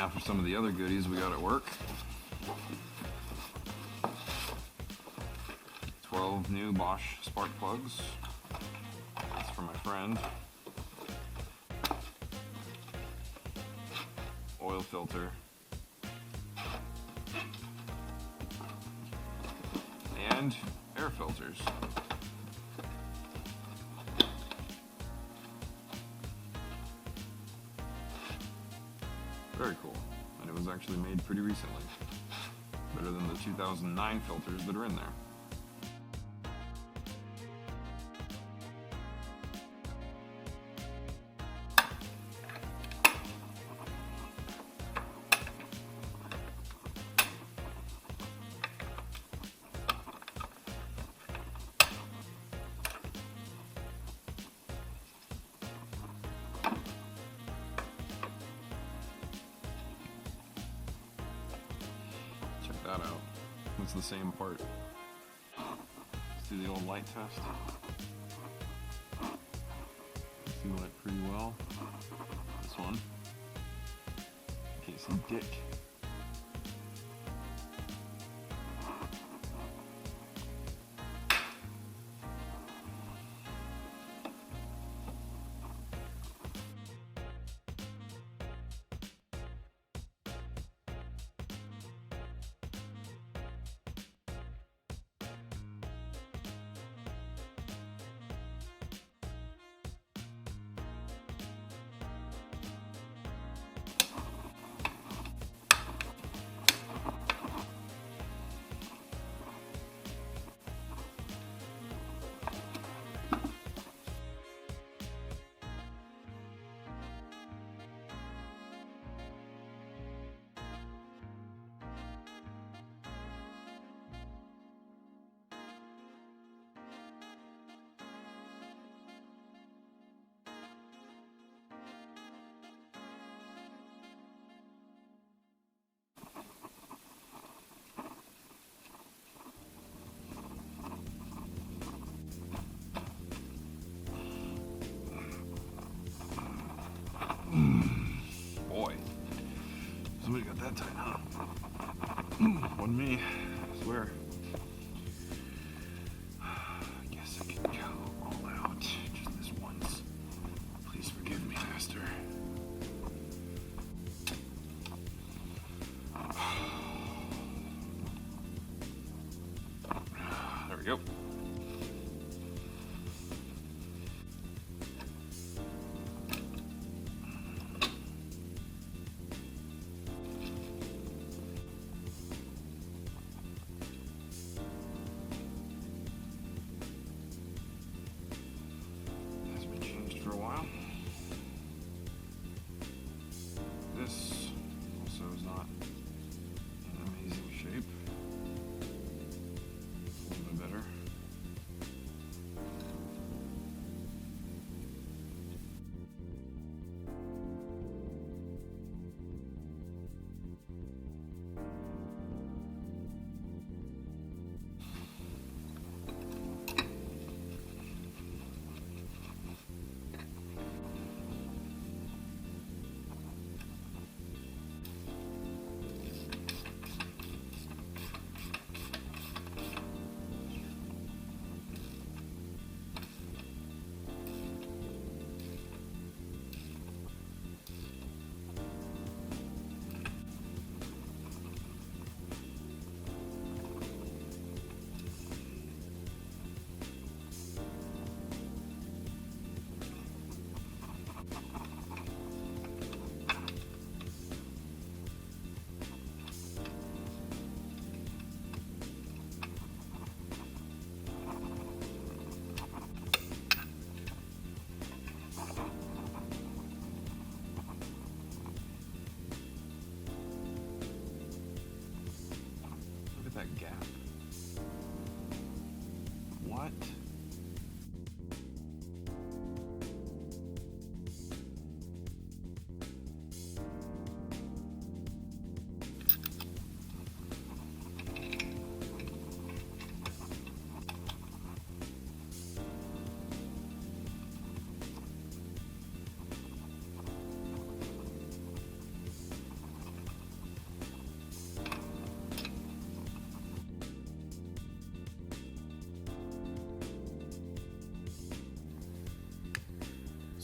Now for some of the other goodies we got at work. 12 new Bosch spark plugs. That's for my friend. Oil filter. And air filters. Very cool. And it was actually made pretty recently. Better than the 2009 filters that are in there. Check that out. It's the same part. Let's do the old light test. See light pretty well. This one. Can't see dick. Boy, somebody got that tight, huh? Wasn't me, I swear. I guess I could go all out just this once. Please forgive me, Master. There we go. For a while. This also is not in amazing shape. A little bit better. That gap. What?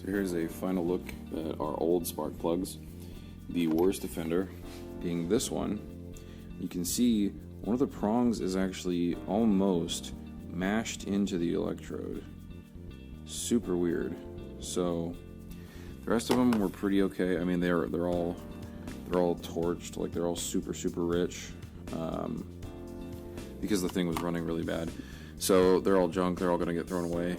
So here's a final look at our old spark plugs. The worst offender being this one. You can see one of the prongs is actually almost mashed into the electrode. Super weird. So the rest of them were pretty okay. I mean, they're all torched, like they're all super rich, because the thing was running really bad. So they're all junk. They're all gonna get thrown away.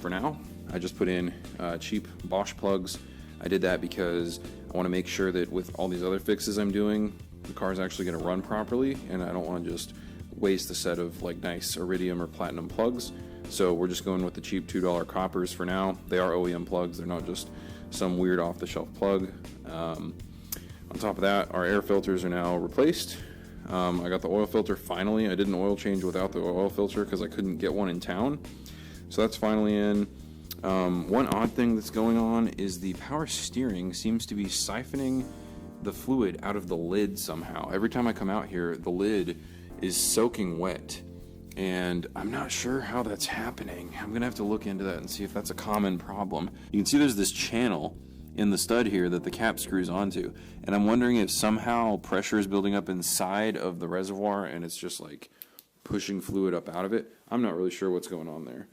For now, I just put in cheap Bosch plugs. I did that because I want to make sure that with all these other fixes I'm doing, the car's actually going to run properly, and I don't want to just waste a set of like nice iridium or platinum plugs. So we're just going with the cheap $2 coppers for now. They are OEM plugs. They're not just some weird off-the-shelf plug. On top of that, our air filters are now replaced. I got the oil filter finally. I did an oil change without the oil filter because I couldn't get one in town. So that's finally in. One odd thing that's going on is the power steering seems to be siphoning the fluid out of the lid somehow. Every time I come out here, the lid is soaking wet, and I'm not sure how that's happening. I'm gonna have to look into that and see if that's a common problem. You can see there's this channel in the stud here that the cap screws onto, and I'm wondering if somehow pressure is building up inside of the reservoir and it's just like pushing fluid up out of it. I'm not really sure what's going on there.